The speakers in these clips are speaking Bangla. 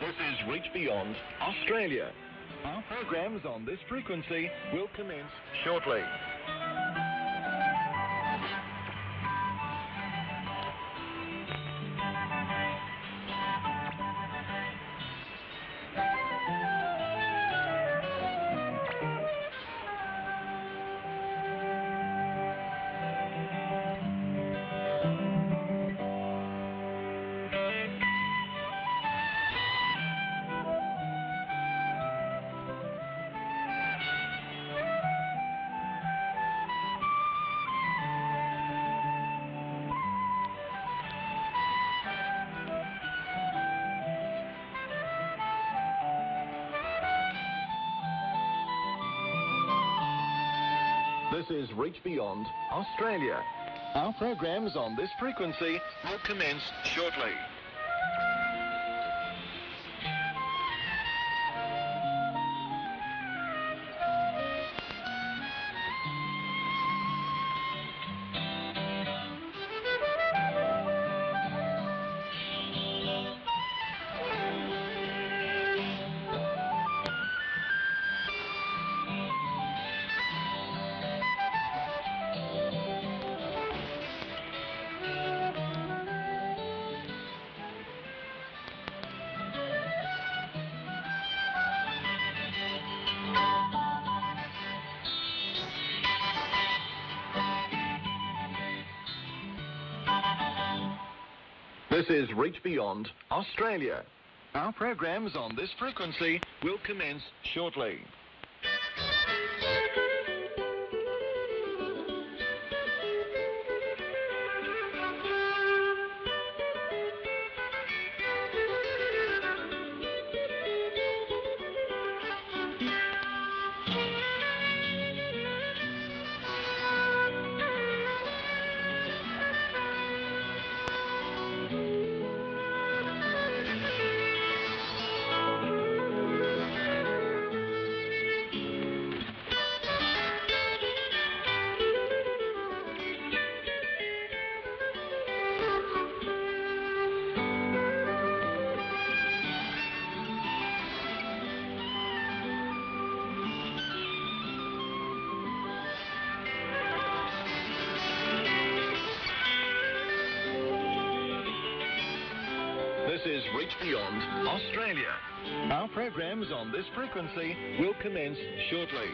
This is Reach Beyond Australia. Our programs on this frequency will commence shortly. This is Reach Beyond Australia. Our programs on this frequency will commence shortly. This is Reach Beyond Australia. Our programs on this frequency will commence shortly. This is Reach Beyond Australia. Our programs on this frequency will commence shortly.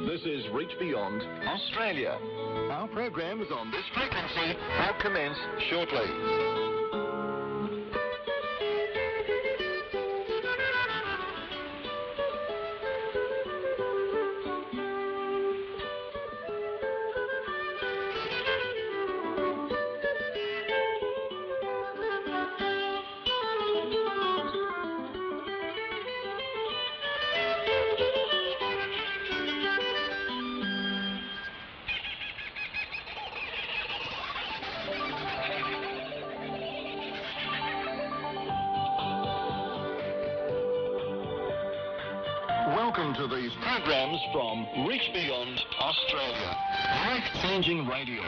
This is Reach Beyond Australia. Our programs on this frequency will commence shortly. Welcome to these programs from Reach Beyond Australia. Life-changing radio.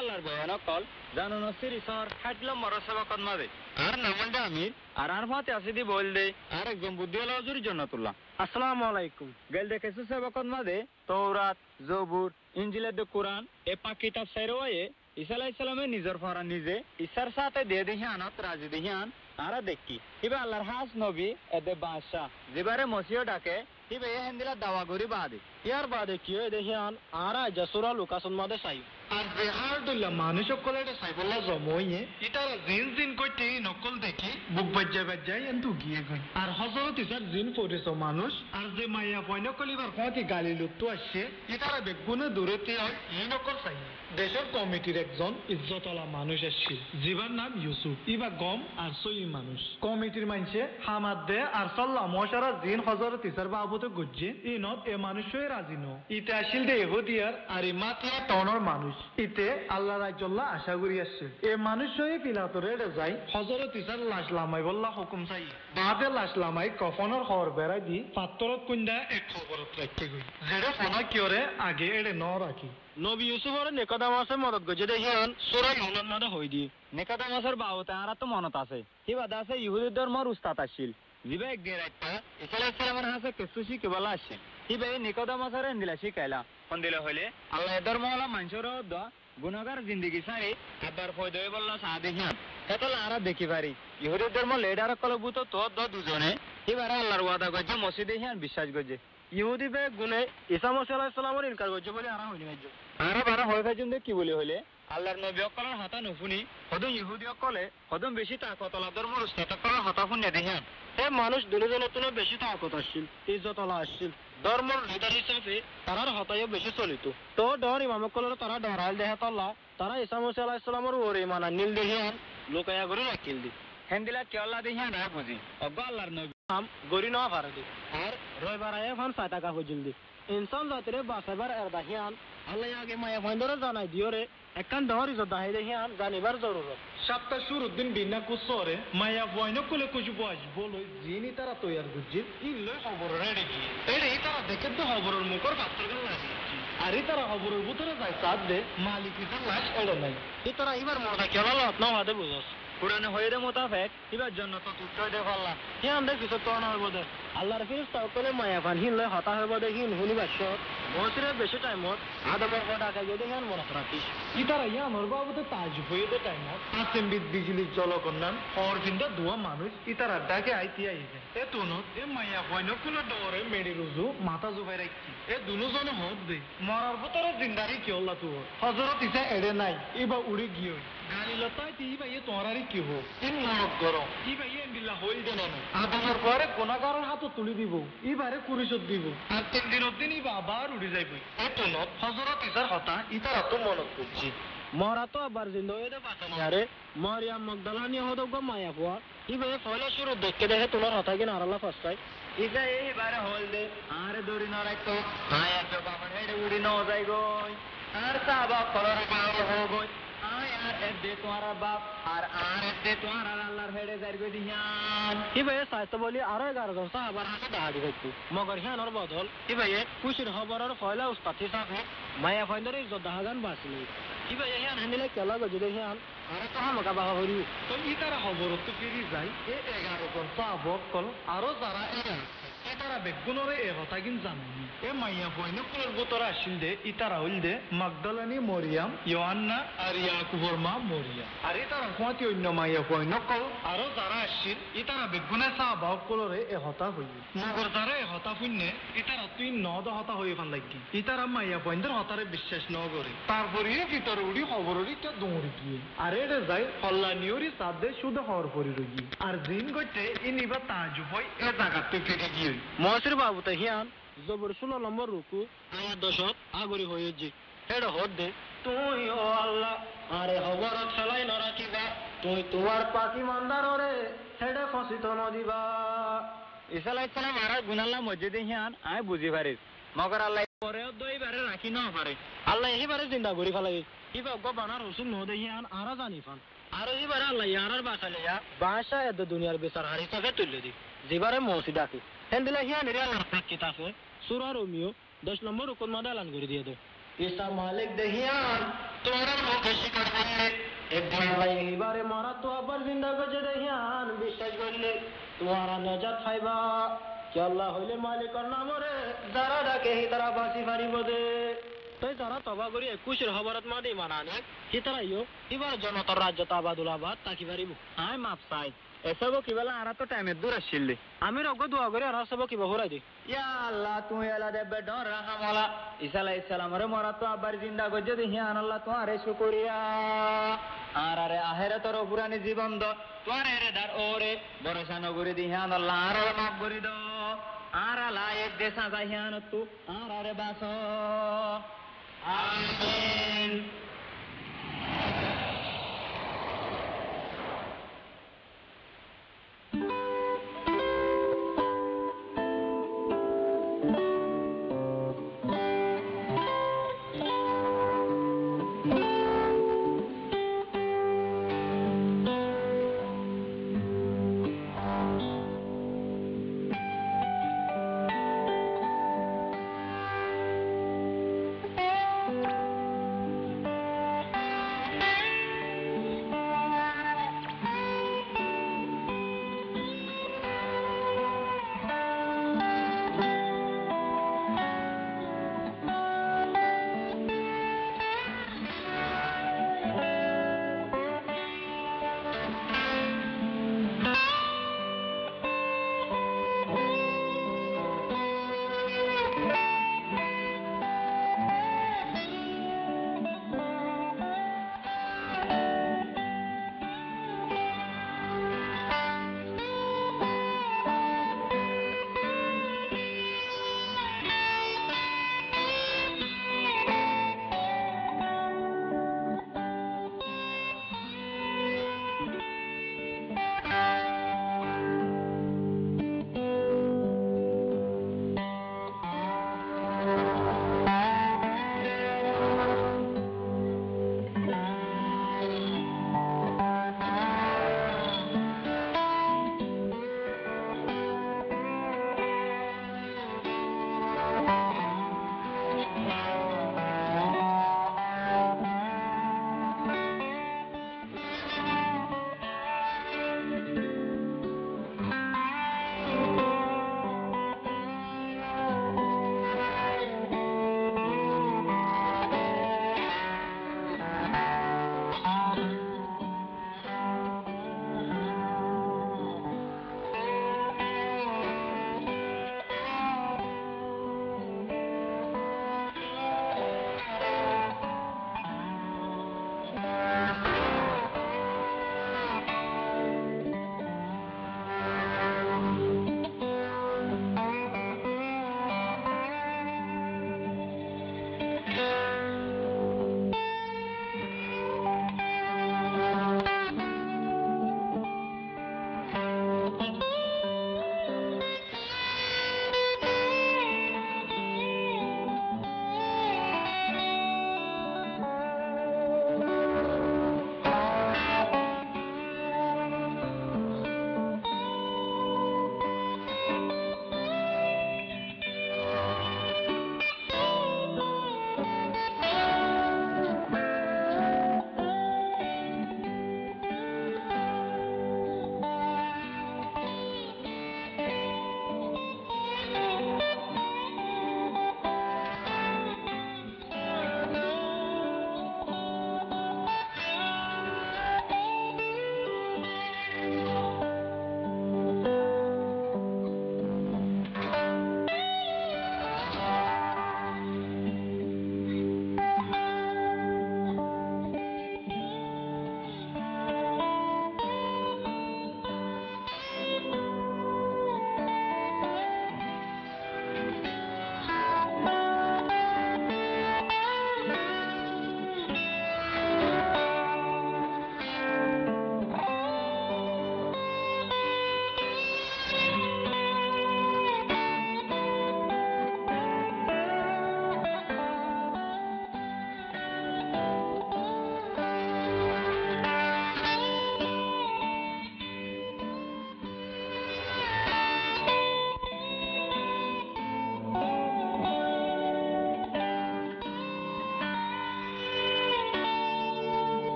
আল্লাহর ভয়ানক কল জানো নসিরি সর হাটলাম মরসবা কদমাবে আর নামন্ডা আমির আর আর ফাতে আসিদি বল দে আর একদম বুদ্ধিওয়ালা হুজুর জান্নাতুল্লাহ আসসালামু আলাইকুম গেল দেখে সুসবা কদমাদে তওরাত জবুর ইনজিল দে কুরআন এ পাক কিতাব সাইরওয়ে ঈসা আলাইহিস সালামের নিজের ফরা নিজে ঈসার সাথে দে দেহি আনত রাজি দেহিয়ান আরা দেখি এবার আল্লাহর হাস নবী এদে বাদশা যেবারে মসিহ ডাকে হিবে হেন্দিলা দাওয়া গরি বাদে ইয়ার বাদে কি হয় দেখিয়ান আরা জাসুরা লুকাসন মাদে চাই আর বেহার দুল্লা মানুষ সকলে সাইবল্লা জমইয়ে ইতারা জিন জিন কইতে নকল দেখি বুক বাজ্জাই এন্তু গিয়ে গই আর হযরত ইসার জিন পড়েছ মানুষ আর যে মাইয়া পয়ন কলিবার কোয়াতি গালি লুটতো আসছে ইতারা বেগুনে দূরেতে হয় এই নকল চাই দেশের কমিটির একজন ইজ্জতলা মানুষ আসছিল জিবার নাম ইউসুফ ইবা গম আর সই মানুষ কমিটির মানছে হামাদ দে আর সাল্লাহ মশারা জিন হযরত ইসার বাবুতে গজ্জে ইনত এ মানুষই রাজি ন ইতে আসিল দে ইহুদিয়ার আর ইমাতিয়া টনর মানুষ ইতে আল্লাহ রাজ্যল্লাহ আশা করি আসছে এ মানুষই পিলাতরে যাই হযরত ইসার লাশ লামাই বল্লা হুকুম চাই বাদে লাশ লামাই কফনের হর বেড়া দি পাত্তরত কুন্দা এক খবরত রাখতে গই যেটা ফনা কিয়রে আগে এড়ে ন রাখি নবী ইউসুফের নিকোদামাসের মদত গজে দেখিয়ান সূরা ইউনুস মাদে হই দি নিকোদামাসের বাউতে আর তো মনত আছে হিবাদ আছে ইহুদি ধর্মের উস্তাদ আছিল জিবে এক গেরাইতা ঈসা আলাইহিস সালামের হাতে কেসুসি কেবলা আসে হিবে নিকোদামাসের এন্দিলা শিখাইলা ফন্দিলা হইলে আল্লাহ ধর্মওয়ালা মানুষের দ গুনাহগার জিন্দেগি সারে আবার ফয়দা বললা সাদেহিয়ান এতল আরা দেখি পারি ইহুদি ধর্ম লিডার কলবুত তো দুজনে হিবারে আল্লাহর ওয়াদা গজে মসজিদে হিয়ান বিশ্বাস গজে ইহুদি বে গুনে ঈসা মসিহ আলাইহিস সালামের ইনকার গজে বলে আরা হইনি গাজে আরা বারা হয় গাজে কি বলে হইলে আল্লাহর নবী অকলের হাতা নুফুনি হদম ইহুদি অকলে হদম বেশি তাকতলা ধর্মের উস্তাদ অকলের হাতা ফুনে দেখিয়ান এ মানুষ দুজনের তুলনায় বেশি তাকত আসছিল ইজ্জতলা আসছিল ধর্মের লিডার হিসাবে তারার হতায়ও বেশি চলিত তো ডর ইমাম অকলের তারা ডরাইল দেহে তল্লা তারা ঈসা মসিহ আলাইহিস সালামের ওরে মানা নীল দেখিয়ান লোকায়া করে রাখিল দি হেন্দিলা কেওলা দেখিয়ান না বুঝি অগ আল্লাহর নবী নাম গরি না পারে দি আর রয়বার আয়ে ফান ৬০ টাকা হজিল দি ইনসান জাতিরে বাঁচাবার এরদাহিয়ান আল্লাহ আগে মায়া ফাইন্দরে জানাই দিওরে একখান দহর ইজ্জত দাহাই দেখিয়ান জানিবার জরুরত সপ্তাহ শুরুর দিন বিনা কুসরে মায়া বয়ন কুলে কুজু বয়স বলো জিনি তারা তৈয়ার গুজি ইল্লে খবর রেডি কি এড়ে তারা দেখে তো খবরের মুখর পাত্র গেল আর তারা খবরের ভিতরে যায় চাঁদ দে মালিক ইতার লাশ এড়ে নাই তারা এবার মরদা কেবল আপনা হাতে বুঝস পুরানে হয়ে দে মোতাবেক এবার জন্য তো তুই দে ফাল্লা হে আমরা কিছু তো না হইব দে আল্লাহর ফিরিস্তা সকলে মায়া ফান হিনলে হতা হইব দে হিন হুনি বাস্য মসিরে বেশি টাইমত আদবের কথা কাজে দে হিন মনে রাখিস ইতারা ইয়া আমার বাবুতে তাজ হয়ে দে টাইমত আসেম বিজলি জলকন্যান অর বিন্দা দুয়া মানুষ ইতারা ডাকে আইতি আইছে এ তুনত এ মায়া হইন কুলো ডরে মেডি রুজু মাথা জুবাই রাখছি এ দুনুজনে হদ দে মরার ভিতরে জিন্দারি কি হল্লা তুই হযরত ইসা এড়ে নাই ইবা উড়ে গিয়ে গালি লতাই তি ইবা ইয়ে তোরারি কি হো ইন মরক করো ইবা ইয়ে বিল্লা হইল দে না আদমের পরে গুনাহগারের হাত তুলি দিব ইবারে কুরিশত দিব আর ৩ দিনের দিন ইবা আবার উড়ে যাইব এ তুনত হযরত ইসার কথা ইতারা তো মনত করছি মরা তো আবার জিন্দা হয়ে দে বাঁচানো আরে মারিয়াম মাগদালানি হদ গো মায়া ফুয়া ইবে ফয়লা শুরু দেখতে দেখে তোমার হতা কিনা আরালা ফাস্তাই ইবে এইবারে হল দে আরে দড়ি না রাখতো আয়া তো বাবা হেডে উড়ি ন যাই গই আর সাবা কলর গাও হো গই আয়ার এদ দে তোমার বাপ আর এদ দে তোমার আল্লাহর হেডে যাই গই দিয়ান ইবে সাইতো বলি আরো 11 জন সাহাবার হাতে দাঁড়ি রাখতো মগর হিয়ানর বদল ইবে খুশির খবরের ফয়লা উস্তাদ হিসাবে মায়া ফাইন্ডারে ইজ্জত দাহাগান বাঁচলি ইবে হিয়ান হানিলে কেলা গজে দে হিয়ান আরে তো হামকা বাহা হরি তো ইতারা খবরত তো ফিরি যাই এ 11 জন সাহাবক কল আরো যারা ইতারা বেগুনরে এ কথা কিন জানেনি এ মাইয়া বইন কুলের ভিতরে আসিল দে ইতারা হইল দে মাগদালানি মরিয়াম ইয়োহান্না আর ইয়াকুবর মা মরিয়াম আর ইতারা কোয়াতি অন্য মাইয়া বইন কল আরো যারা আসিল ইতারা বেগুনে সাহাবক কলরে এ হতা হইল নগর যারা এ হতা ফুন্নে ইতারা তুই নদ হতা হই ফান লাগি ইতারা মাইয়া বইনদের হতারে বিশ্বাস ন করে তারপরে ভিতরে উড়ি খবররি তে দৌড়ি গিয়ে আর এড়ে যাই হল্লা নিয়রি সাদে শুধু হওয়ার পরি রই আর দিন গইতে ইনিবা তাজু হই এ জায়গাতে ফিরে গিয়ে মহাসির বাবুতে হিয়ান জবর 16 নম্বর রুকু আয়াত 10 আগরি হয়েছে এটা হদ দে তুই ও আল্লাহ আরে খবর ছলাই ন রাখিবা তুই তোমার পাকি মান্দার রে হেডে ফসিত ন দিবা ঈসা আলাইহিস সালাম আর গুনাল্লাহ মসজিদে হিয়ান আই বুঝি পারিস মগর আল্লাহ পরে দইবারে রাখি ন পারে আল্লাহ এবারে জিন্দা করি ফেলাই ইবা গো বানার রসুল ন দেহিয়ান আর জানি ফান আর এবারে আল্লাহ ইয়ারার বাসালে ইয়া বাসা এদ দুনিয়ার বিচার হারিসাকে তুলে দি যেবারে মসজিদ আছে হেন্দিলা হিয়ান রে আল্লাহ কিতাবে সূরা রোমিও 10 নম্বর রুকুন মাদা এলান করে দিয়ে দে ঈসা মালিক দেহিয়ান তোরা মুখে স্বীকার করলে একদিন ভাই এবারে মারা তো আবার জিন্দা গজে দেহিয়ান বিশ্বাস করলে তোমারা নাজাত পাইবা কি আল্লাহ হইলে মালিকের নাম রে যারা ডাকে তারা বাঁচি পারিব দে তাই যারা তবা করি 21 খবরত মাদি মানানে কি তারাইও এবার জনতার রাজ্য তাবাদুল আবাদ তাকি পারিব আয় মাপ চাই এসব কিবেলা আর তো টাইমের দূর আসছিলি আমি রগ দোয়া করি আর সব কিবা হরাই দি ইয়া আল্লাহ তুই এলা দেবে ডর রাহামলা ঈসা আলাইহিস সালাম রে মরা তো আবার জিন্দা গজে দিহি আল্লাহ তোমারে শুকরিয়া আর আরে আখিরাতের পুরানি জীবন দ তোমারে রে দার ওরে ভরসা নগরি দিহি আল্লাহ আর মাফ করি দো আর আলা এক দেশা যাইহান তু আর আরে বাস আমিন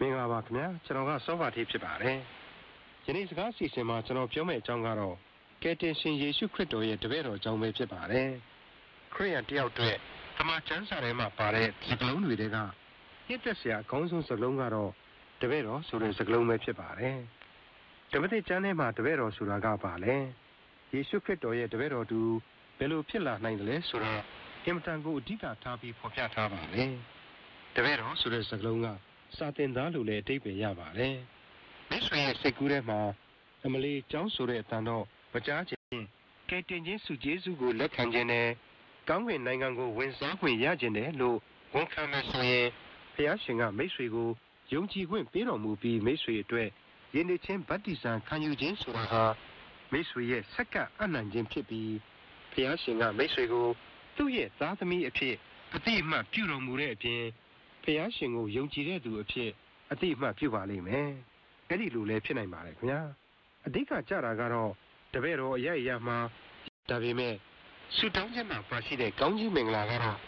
မင်္ဂလာပါခင်ဗျာကျွန်တော်ကစောပါထေးဖြစ်ပါတယ်ယနေ့စကားစီစဉ်မှာကျွန်တော်ပြောမယ့်အကြောင်းကတော့ကယ်တင်ရှင်ယေရှုခရစ်တော်ရဲ့တပည့်တော်အကြောင်းပဲဖြစ်ပါတယ်ခရစ်ယာန်တယောက်အတွက်ဓမ္မကျမ်းစာထဲမှာပါတဲ့စကားလုံးတွေကညစ်သက်စရာအကောင်းဆုံးစကားလုံးကတော့တပည့်တော်ဆိုတဲ့စကားလုံးပဲဖြစ်ပါတယ်ဓမ္မသစ်ကျမ်းထဲမှာတပည့်တော်ဆိုတာကပါလေယေရှုခရစ်တော်ရဲ့တပည့်တော်သူဘယ်လိုဖြစ်လာနိုင်တယ်လဲဆိုတော့အင်မတန်ကိုအဓိကထားပြီးဖော်ပြထားပါလေတပည့်တော်ဆိုတဲ့စကားလုံးကစာသင်သားလို့လည်းအဓိပ္ပာယ်ရပါတယ်။မိတ်ဆွေရဲ့စိတ်ကူးထဲမှာအမလီကျောင်းဆိုတဲ့အတန်တော့မကြားချင်ကဲတင်ချင်းစုကျေးဇူးကိုလက်ခံခြင်းနဲ့ကောင်းကင်နိုင်ငံကိုဝင်စားခွင့်ရခြင်းနဲ့လို့ဝန်ခံမယ်ဆိုရင်ဘုရားရှင်ကမိတ်ဆွေကိုယုံကြည်ခွင့်ပေးတော်မူပြီးမိတ်ဆွေအတွက်ယဉ်နေချင်းဗတ္တိဇံခံယူခြင်းဆိုတာဟာမိတ်ဆွေရဲ့စက္ကအနံ့ခြင်းဖြစ်ပြီးဘုရားရှင်ကမိတ်ဆွေကိုသူ့ရဲ့သားသမီးအဖြစ်အတိအမှတ်ပြုတော်မူတဲ့အပြင်ဘုရားရှင်ကိုယုံကြည်တဲ့သူအဖြစ်အတိအမှတ်ပြုပါလိမ့်မယ်။အဲ့ဒီလိုလည်းဖြစ်နိုင်ပါတယ်ခင်ဗျာ။အဓိကကြတာကတော့တပည့်တော်အရမှာဒါပေမဲ့ဆုတောင်းခြင်းမှာပါရှိတဲ့ကောင်းကြီးမင်္ဂလာကတော့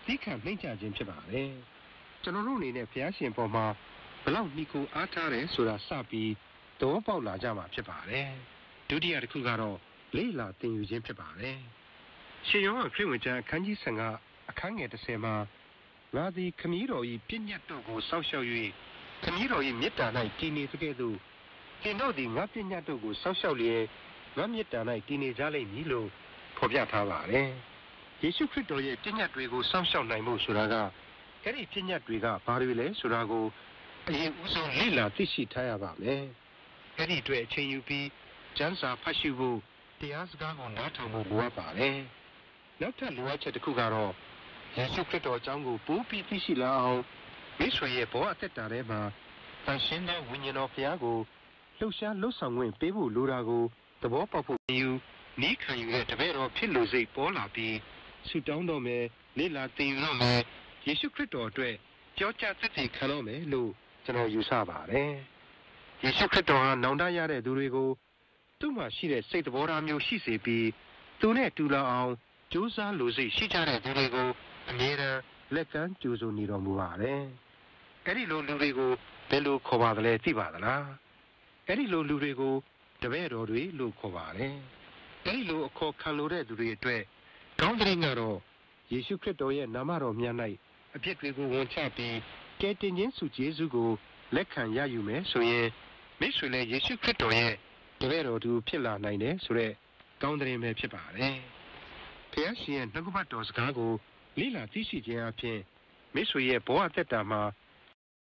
သိခံနှိမ့်ချခြင်းဖြစ်ပါတယ်။ကျွန်တော်တို့အနေနဲ့ဘုရားရှင်ပေါ်မှာဘလောက်နှီးကိုအားထားတယ်ဆိုတာစပြီးသဘောပေါက်လာကြမှာဖြစ်ပါတယ်။ဒုတိယတစ်ခုကတော့လေ့လာသင်ယူခြင်းဖြစ်ပါတယ်။ရှင်ယောဟန်ခရစ်ဝင်ကျမ်းအခန်းကြီး15အခန်းငယ်30မှာငါသည်ခမည်းတော်၏ပြည့်ညတ်တို့ကိုစောင့်ရှောက်၍ခမည်းတော်၏မေတ္တာ၌တည်နေသကဲ့သို့သင်တို့သည်ငါပြည့်ညတ်တို့ကိုစောင့်ရှောက်လျက်ငါမေတ္တာ၌တည်နေကြလိမ့်မည်လို့ဖော်ပြထားပါတယ်။ယေရှုခရစ်တော်ရဲ့ပြည့်ညတ်တွေကိုစောင့်ရှောက်နိုင်ဖို့ဆိုတာကအဲ့ဒီပြည့်ညတ်တွေကဘာတွေလဲဆိုတာကိုအရင်ဦးဆုံးလေ့လာသိရှိထားရပါမယ်။အဲ့ဒီအတွက်အချိန်ယူပြီးကျမ်းစာဖတ်ရှုဖို့တရားစကားကိုနားထောင်ဖို့လိုအပ်ပါတယ်။နောက်ထပ်လိုအပ်ချက်တစ်ခုကတော့ယေရှုခရစ်တော်အကြောင်းကိုပိုပြီးသိရှိလာအောင်မိတ်ဆွေရဲ့ဘဝအသက်တာထဲမှာတန်ရှင်းသောဝိညာဉ်တော်ဘုရားကိုလှုပ်ရှားလှုပ်ဆောင်ခွင့်ပေးဖို့လိုတာကိုသဘောပေါက်ဖို့ယူနီးခံယူတဲ့တပည့်တော်ဖြစ်လို့စိတ်ပေါ်လာပြီးဆုတောင်းတော်မယ်လေ့လာသင်ယူတော်မယ်ယေရှုခရစ်တော်အတွက်ကြောကြားသက်သေခံတော်မယ်လို့ကျွန်တော်ယူဆပါတယ်ယေရှုခရစ်တော်ဟာနောင်တရတဲ့သူတွေကိုသူ့မှာရှိတဲ့စိတ်သဘောထားမျိုးရှိစေပြီးသူနဲ့တူလာအောင်ကြိုးစားလို့စိတ်ရှိကြတဲ့သူတွေကိုအမြဲတမ်းလက်ကမ်းကြိုးစိုးနေတော်မူပါတယ်။အဲ့ဒီလိုလူတွေကိုဘယ်လိုခေါ်ပါသလဲသိပါသလား။အဲ့ဒီလိုလူတွေကိုတပည့်တော်တွေလို့ခေါ်ပါတယ်။အဲ့ဒီလိုအခေါ်ခံလို့တဲ့သူတွေအတွက်ကောင်းတဲ့ကတော့ယေရှုခရစ်တော်ရဲ့နာမတော်မြတ်၌အပြစ်တွေကိုဝန်ချပြီးကယ်တင်ခြင်းဆုကျေးဇူးကိုလက်ခံရယူမယ်ဆိုရင်မိတ်ဆွေလည်းယေရှုခရစ်တော်ရဲ့တပည့်တော်သူဖြစ်လာနိုင်တယ်ဆိုတဲ့ကောင်းတဲ့ပဲဖြစ်ပါတယ်။ဘုရားရှင်ရဲ့နှုတ်ကပတ်တော်စကားကိုလေ့လာသိရှိခြင်းအပြင်မိတ်ဆွေရဲ့ဘဝသက်တာမှာ